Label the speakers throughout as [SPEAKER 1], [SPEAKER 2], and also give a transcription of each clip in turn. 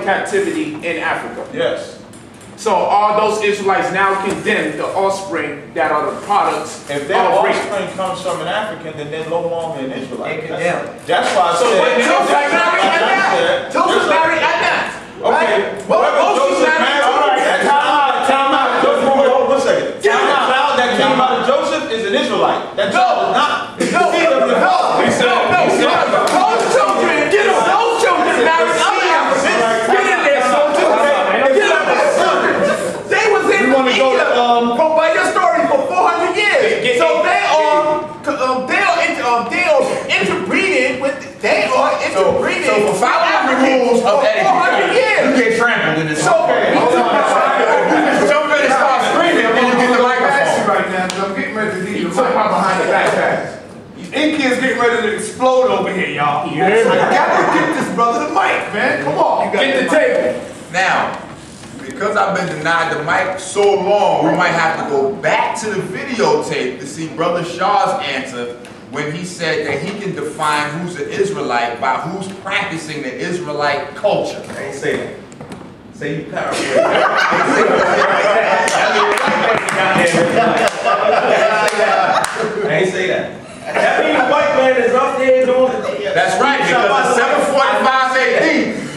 [SPEAKER 1] captivity in Africa.
[SPEAKER 2] Yes.
[SPEAKER 1] So are those Israelites now condemned, the offspring that are the products
[SPEAKER 2] if their offspring comes from an African, then they're no longer an Israelite. That's why I said.
[SPEAKER 1] Joseph married Anna.
[SPEAKER 2] Okay. Joseph married. All right. Time out. Hold 1 second. The child that came out of Joseph is an Israelite. That child is not. Those children married other Africans. Get in there, soldier. They was in Egypt by your story for 400 years. So they are interbreeding with. They are interbreeding. So for following the rules of etiquette, 400 years. You get trampled in this. So jump in and start screaming, and then you get the microphone.
[SPEAKER 3] Right now, I'm getting ready to leave the mic behind the backpack. EnQi is getting ready to explode over here, y'all. Yes. I gotta get this brother the mic, man. Come on, get the table.
[SPEAKER 4] Now, because I've been denied the mic so long, we might have to go back to the videotape to see Brother Shaw's answer when he said that he can define who's an Israelite by who's practicing the Israelite culture.
[SPEAKER 2] I ain't say that. Say you paraphrase. I ain't say that. That means the white man is up there doing it.
[SPEAKER 4] That's right, because in 745 AD,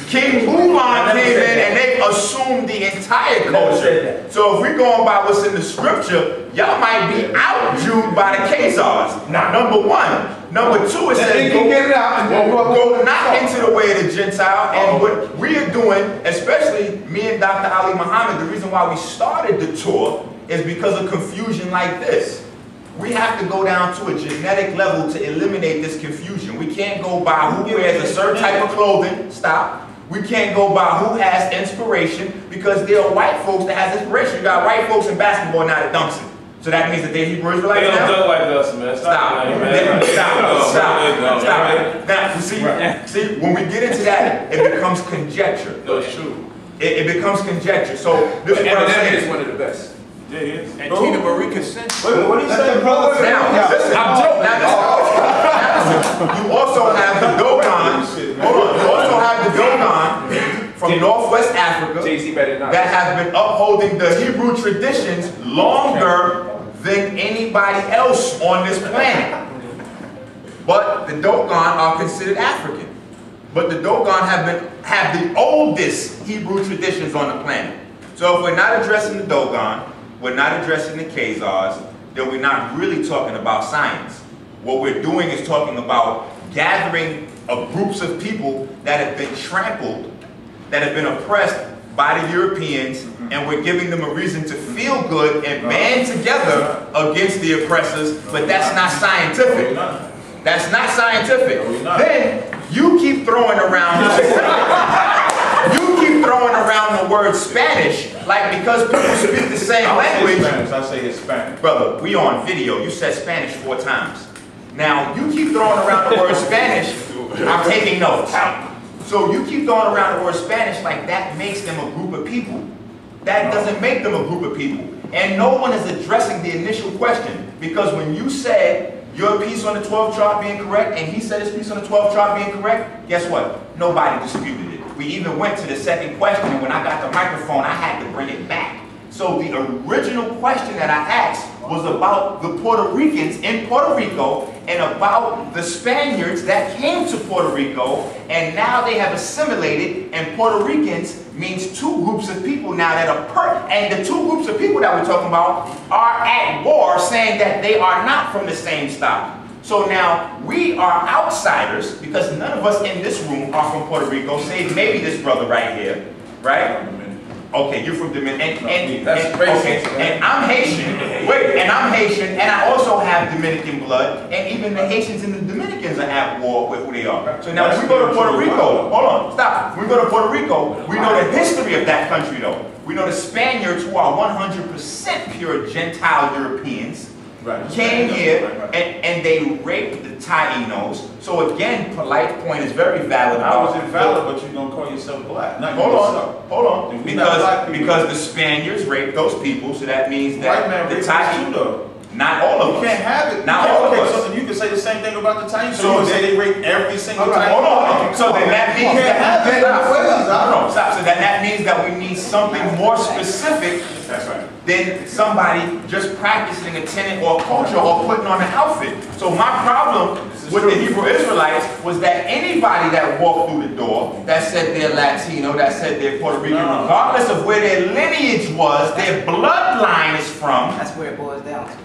[SPEAKER 4] King Pulan came in and they assumed the entire culture. So if we're going by what's in the scripture, y'all might be out-Jewed by the Khazars. Now, number one. Number two, it says, go not into the way of the Gentile. And what we are doing, especially me and Dr. Ali Muhammad, the reason why we started the tour is because of confusion like this. We have to go down to a genetic level to eliminate this confusion. We can't go by who wears a certain type of clothing. Stop. We can't go by who has inspiration, because there are white folks that has inspiration. You got white folks in basketball now that dunks it. So that means that they're Hebrew Israelites now?
[SPEAKER 5] They don't dunk like us, man. Stop.
[SPEAKER 4] Now, see, when we get into that, it becomes conjecture.
[SPEAKER 5] No, it's true.
[SPEAKER 4] It becomes conjecture. So this is what I'm saying.
[SPEAKER 1] is one of the best.
[SPEAKER 5] Yeah, he is.
[SPEAKER 1] And Tina Marie consent.
[SPEAKER 2] Wait, what are you saying, brother?
[SPEAKER 4] Now, listen, I'm joking. You also have the Dogon. Hold on. You also have the Dogon from Northwest Africa that have been upholding the Hebrew traditions longer than anybody else on this planet. But the Dogon are considered African. But the Dogon have the oldest Hebrew traditions on the planet. So if we're not addressing the Dogon, we're not addressing the Khazars, then we're not really talking about science. What we're doing is talking about gathering of groups of people that have been trampled, that have been oppressed by the Europeans, and we're giving them a reason to feel good and band together against the oppressors, but that's not scientific. That's not scientific. Then you keep throwing around the word Spanish, like because people speak the same language.
[SPEAKER 2] I say Hispanic.
[SPEAKER 4] Brother, we on video. You said Spanish 4 times. Now, you keep throwing around the word Spanish. I'm taking notes. So you keep throwing around the word Spanish like that makes them a group of people. That doesn't make them a group of people. And no one is addressing the initial question. Because when you said your piece on the 12 chart being correct, and he said his piece on the 12 chart being correct, guess what? Nobody disputed it. We even went to the second question, and when I got the microphone, I had to bring it back. So the original question that I asked was about the Puerto Ricans in Puerto Rico and about the Spaniards that came to Puerto Rico, and now they have assimilated, and Puerto Ricans means 2 groups of people now that are and the 2 groups of people that we're talking about are at war, saying that they are not from the same stock. So now we are outsiders because none of us in this room are from Puerto Rico, save maybe this brother right here, right? Okay, you're from Dominican, and I'm Haitian. Wait, and I'm Haitian, and I also have Dominican blood, and even the Haitians and the Dominicans are at war with who they are. So now when we go to Puerto Rico, hold on, stop. When we go to Puerto Rico, we know the history of that country though. We know the Spaniards, who are 100% pure Gentile Europeans, came here and they raped the Tainos. So again, Polite point is very valid.
[SPEAKER 2] I was invalid, but you're going to call yourself black.
[SPEAKER 4] Hold on. Because the Spaniards raped those people, so that means that the Tainos, not all of us.
[SPEAKER 2] You can't have it.
[SPEAKER 4] Not all of us.
[SPEAKER 2] So you can say the same thing about the Tainos. So you say they rape every single time.
[SPEAKER 4] Hold on. So then that means
[SPEAKER 2] you can't have it.
[SPEAKER 4] Stop. So that we need something more specific than somebody just practicing a tenet or a culture or putting on an outfit. So my problem with the Hebrew Israelites was that anybody that walked through the door that said they're Latino, that said they're Puerto Rican, regardless of where their lineage was, their bloodline is from,
[SPEAKER 6] that's where it boils down to,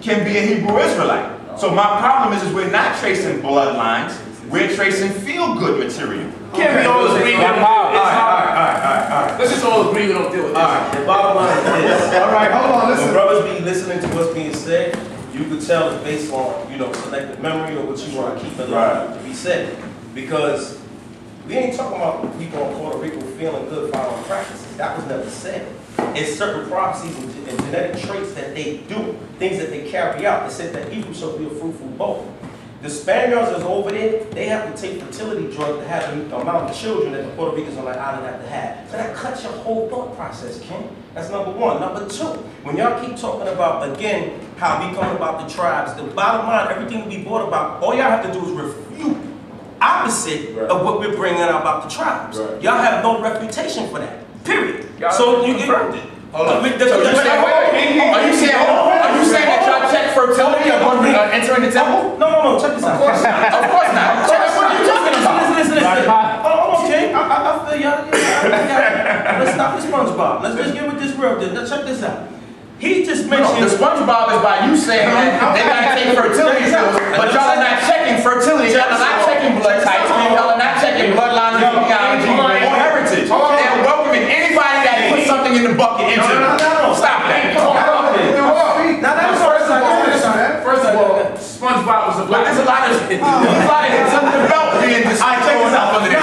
[SPEAKER 4] can be a Hebrew Israelite. So my problem is we're not tracing bloodlines, we're tracing feel-good material.
[SPEAKER 1] Can't we all agree with them?
[SPEAKER 3] All right.
[SPEAKER 1] Let's just all agree we don't deal with this.
[SPEAKER 3] All right. The bottom line is this. All right, hold on, listen.
[SPEAKER 7] When brothers be listening to what's being said, you could tell it's based on, selective memory or what you want to keep in line to be said. Because we ain't talking about people in Puerto Rico feeling good following practices. That was never said. It's certain prophecies and genetic traits that they do, things that they carry out. It said that Hebrew shall be a fruitful both. The Spaniards is over there, they have to take fertility drugs to have the amount of children that the Puerto Ricans on that island have to have. So that cuts your whole thought process, Ken. That's number one. Number two, when y'all keep talking about, again, how we come about the tribes, the bottom line, everything we brought about, all y'all have to do is refute opposite of what we're bringing out about the tribes. Y'all have no reputation for that, period. So you confirmed it.
[SPEAKER 4] Hold on. Are you saying that y'all check fertility upon entering the temple?
[SPEAKER 7] No, check this out.
[SPEAKER 4] Of course not. What are you talking about?
[SPEAKER 7] Listen. Hold on, okay. I feel y'all. Let's stop the SpongeBob. Let's just get with this real. Now check this out. He just mentioned
[SPEAKER 4] the SpongeBob is by you saying that they gotta take fertility pills, but y'all are not checking fertility. Y'all are not checking blood types. Y'all are not checking bloodlines, genealogy, or heritage. They're welcoming anybody that puts something in the bucket into them. Stop that.
[SPEAKER 1] First of all, SpongeBob was a black.
[SPEAKER 4] There's a lot of hits under the belt being discussed under this.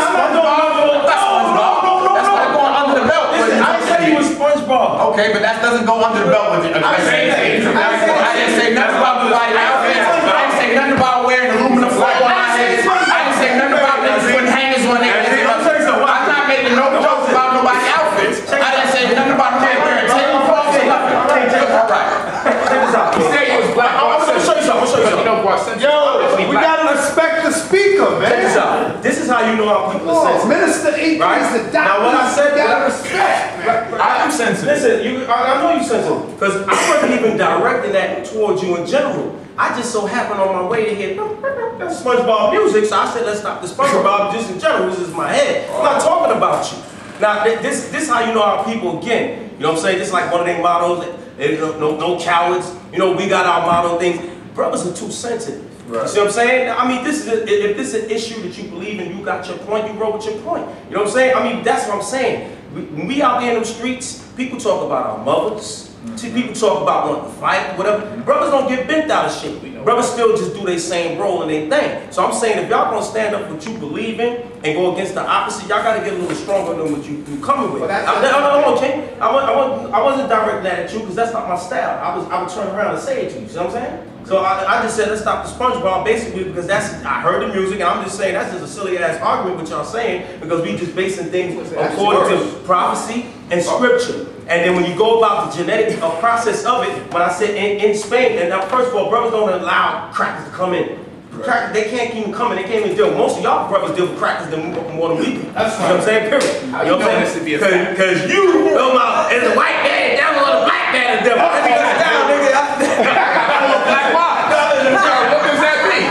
[SPEAKER 4] Okay, but that doesn't go under the belt with it. I didn't say nothing about nobody outfits. I didn't say nothing about wearing aluminum foil on my head. I didn't say nothing about niggas putting hangers on their head. I'm not making no jokes about nobody's outfits. I didn't say nothing about nobody wearing tablecloths or nothing. All right.
[SPEAKER 1] Check this out. He said he was black.
[SPEAKER 7] I'm gonna show you something.
[SPEAKER 3] Yo, we gotta respect the speaker, man.
[SPEAKER 7] Check this out. This is how you know how people are sensitive.
[SPEAKER 3] Minister EnQi is the doctor.
[SPEAKER 7] Now what I said,
[SPEAKER 3] you gotta respect.
[SPEAKER 4] I am sensitive.
[SPEAKER 7] Listen, I know you're sensitive, because I wasn't even directing that towards you in general. I just so happened on my way to hear SpongeBob music, so I said, let's stop the SpongeBob just in general. This is my head. I'm not talking about you. Now, this is how you know how people, again, you know what I'm saying? This is like one of their mottos, no cowards. We got our motto things. Brothers are too sensitive. You see what I'm saying? I mean, if this is an issue that you believe in, you got your point, you roll with your point. You know what I'm saying? I mean, that's what I'm saying. When we out there in them streets, people talk about our mothers. People talk about wanting to fight, whatever. Brothers don't get bent out of shape. Brothers still just do their same role and their thing. So I'm saying, if y'all gonna stand up for what you believe in and go against the opposite, y'all gotta get a little stronger than what you coming with. Okay. I wasn't directing that at you because that's not my style. I would turn around and say it to you. See what I'm saying? So I just said, let's stop the SpongeBob basically because I heard the music and I'm just saying that's just a silly ass argument what y'all saying because we just basing things according to prophecy and scripture. And then when you go about the genetic process of it, when I said in Spain, and now first of all, brothers don't allow crackers to come in. Crackers, they can't even come in, they can't even deal. Most of y'all brothers deal with crackers more than we do. That's right. You know what I'm saying? Period. You know what I'm saying? Because you know about as a white man, down on the black man is devil. What does that mean?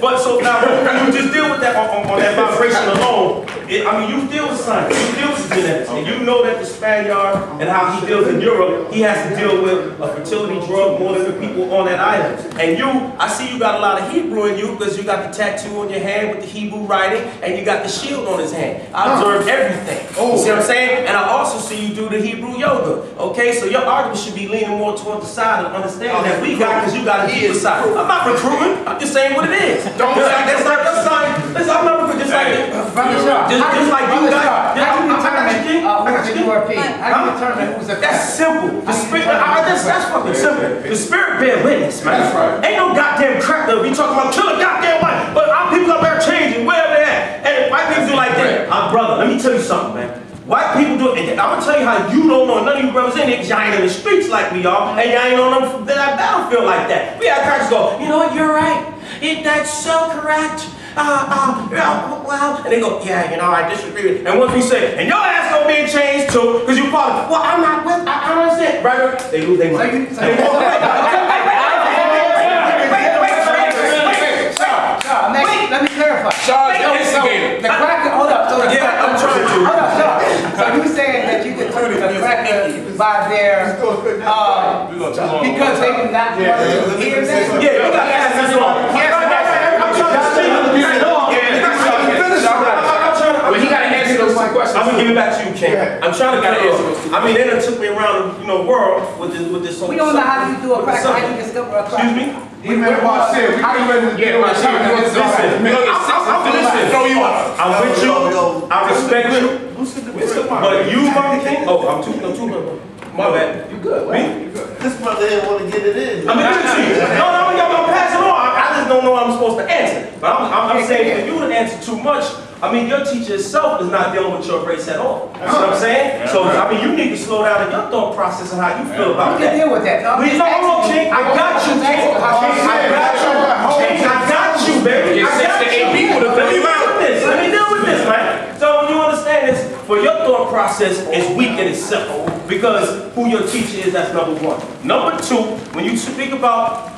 [SPEAKER 7] But so now when you just deal with that on that vibration alone, I mean, you deal with science, you deal with genetics, and you know that the Spaniard and how he deals in Europe, he has to deal with a fertility drug more than the people on that island. And I see you got a lot of Hebrew in you because you got the tattoo on your hand with the Hebrew writing, and you got the shield on his hand. I observe everything. You see what I'm saying? And I also see you do the Hebrew yoga. Okay, so your argument should be leaning more toward the side of understanding that we got because you got a deeper side. I'm not recruiting. I'm just saying what it is. I'm not recruiting. Just like just like you got. How do you determine who's the That's simple. The spirit. That's fucking simple. The spirit bear witness, man. That's right. Ain't no goddamn crap that we talking about. Kill a goddamn white. But our people up there changing wherever they at. And white people do like that. Brother, let me tell you something, man. White people do it. I'm gonna tell you how you don't know none of you brothers in it because y'all ain't in the streets like we are, and y'all ain't on that battlefield like that. We had crackers go, you know what, you're right. That's so correct. well, and they go, yeah, you know, I disagree with. And once we say, and your ass gonna be in chains too, because you probably, well, I'm not with, I don't understand, right? They lose their mind.
[SPEAKER 6] Let me clarify.
[SPEAKER 1] Shaw's the instigator.
[SPEAKER 6] The cracker, hold up. So
[SPEAKER 7] Yeah, I'm trying to.
[SPEAKER 6] Hold up, Shaw. So you saying that you can turn the cracker by their, because they do not want to hear that?
[SPEAKER 7] Yeah, you got to ask this one.
[SPEAKER 1] But he got to answer those two questions.
[SPEAKER 7] I'm gonna give it back to you, King. I'm trying to get it. I mean, they done took me around, you know, world with this.
[SPEAKER 6] We don't know how you do a cracker. How you discover a cracker?
[SPEAKER 7] Excuse me.
[SPEAKER 3] We met Bashir. We got ready to get
[SPEAKER 7] Listen,
[SPEAKER 1] Throw you up.
[SPEAKER 7] I'm with you. I respect you. But you, my king. Oh, I'm too. My bad.
[SPEAKER 6] You good, right?
[SPEAKER 7] Me?
[SPEAKER 8] This brother here want to get it in.
[SPEAKER 7] I'm gonna give it to you. No, y'all gonna pass it on. I just don't know what I'm supposed to answer. But I'm saying for you to answer too much. I mean, your teacher itself is not dealing with your race at all. You know what I'm saying? So, I mean, you need to slow down in your thought process and how you feel about
[SPEAKER 6] You can
[SPEAKER 7] that.
[SPEAKER 6] deal with that.
[SPEAKER 7] Hold on, King. I got you, King. I got you, baby.
[SPEAKER 1] Get 6 to 8 people to fill you out.
[SPEAKER 7] Let me deal with this, man. So when you understand this, for your thought process is weak in itself because who your teacher is, that's number one. Number two, when you speak about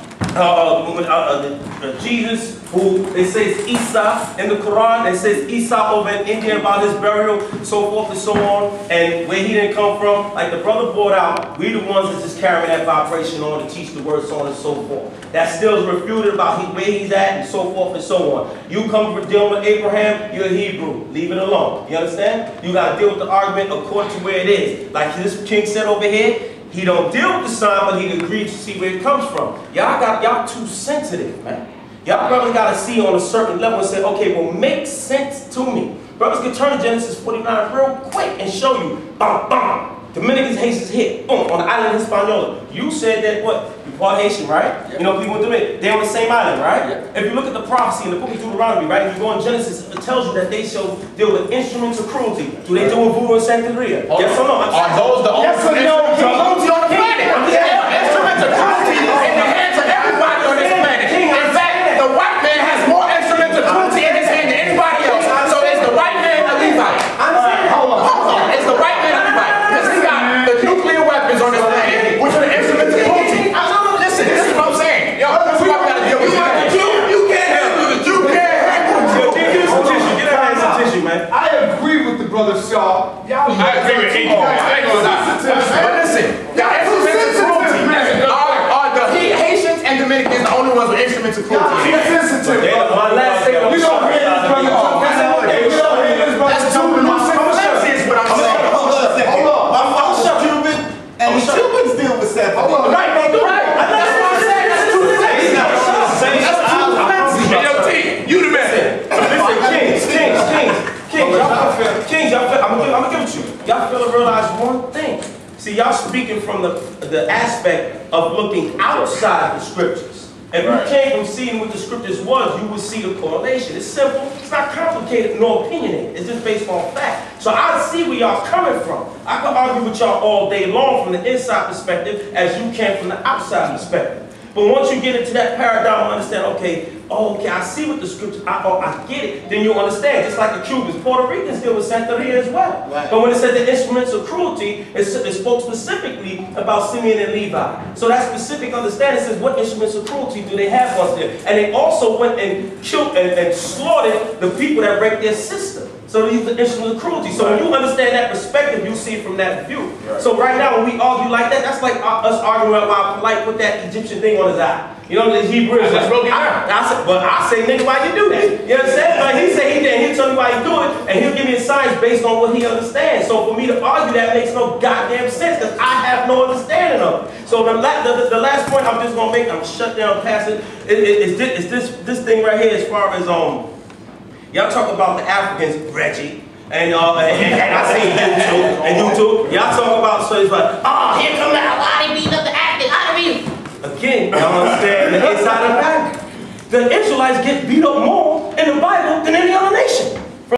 [SPEAKER 7] Jesus, who they say is Isa in the Quran, they say it's Isa over in India about his burial, so forth and so on, and where he didn't come from, like the brother brought out, we the ones that just carrying that vibration on to teach the word, so on and so forth. That still is refuted about where he's at and so forth and so on. You come from dealing with Abraham, you're a Hebrew. Leave it alone. You understand? You got to deal with the argument according to where it is. Like this king said over here, he don't deal with the sign, but he agrees to see where it comes from. Y'all too sensitive, man. Y'all probably got to see on a certain level and say, okay, well, make sense to me. Brothers can turn to Genesis 49 real quick and show you, bam, bam. Dominicans, Haitians hit, boom, on the island of Hispaniola. You said that, what? You're part Haitian, right? Yep. You know, people in Dominican, they're on the same island, right? Yep. If you look at the prophecy in the book of Deuteronomy, right, and you go in Genesis, it tells you that they shall deal with instruments of cruelty. Do they deal with voodoo and Santeria? Yes or no?
[SPEAKER 1] Are those the only instruments of cruelty on the planet? Instruments of cruelty in the hands of everybody on this planet. In fact, the white man has more instruments of cruelty in his hand than anybody else. So is the white man a Levite? Hold on. Is the white man a Levite? Because he got the nuclear weapons on this planet, which are the instruments of cruelty. Listen, this is what I'm saying. Yo, this is why we gotta deal with it. You can't handle it. You can't handle it.
[SPEAKER 7] Give us some tissue. Get that man some tissue, man.
[SPEAKER 3] I agree with the brother Shaw.
[SPEAKER 1] I agree with EnQi. I ain't gonna lie. But listen, the instruments of cruelty are the Haitians and Dominicans the only ones with instruments of cruelty.
[SPEAKER 7] My last statement.
[SPEAKER 3] We don't hear this brother.
[SPEAKER 1] That's too much. Is what I'm saying.
[SPEAKER 8] Hold on a second. I'm Cuban, and the Cubans deal with Seth.
[SPEAKER 1] Right, they do. Right. That's what I'm saying. That's two things. Hey, yo, T, you the man.
[SPEAKER 7] Kings, I'm gonna give it to you. Y'all fail to realize one thing. See, y'all speaking from the aspect of looking outside the scriptures. If you came from seeing what the scriptures was, you would see the correlation. It's simple. It's not complicated nor opinionated. It's just based on fact. So I see where y'all coming from. I can argue with y'all all day long from the inside perspective as you can from the outside perspective. But once you get into that paradigm and understand, okay, I see what the scripture, I get it, then you'll understand. Just like the Cubans, Puerto Ricans deal with Santeria as well. Right. But when it said the instruments of cruelty, it spoke specifically about Simeon and Levi. So that specific understanding says, what instruments of cruelty do they have once there? And they also went and killed and slaughtered the people that raped their sister. So these are the instruments of cruelty. So when you understand that perspective, you see it from that view. Right. So right now, when we argue like that, that's like us arguing about Polight put that Egyptian thing on his eye. You know, the Hebrew is like, I say, nigga, why you do that? You understand? Like he said he did, he'll tell me why he do it, and he'll give me a science based on what he understands. So for me to argue that makes no goddamn sense, because I have no understanding of it. So the last point I'm just gonna make, I'm shut down past it, is this thing right here as far as y'all talk about the Africans, Reggie. And I see YouTube, and YouTube, y'all talk about, so it's like, oh, here come that, why they beat up the Africans, Again, y'all understand the inside of the fact. The Israelites get beat up more in the Bible than any other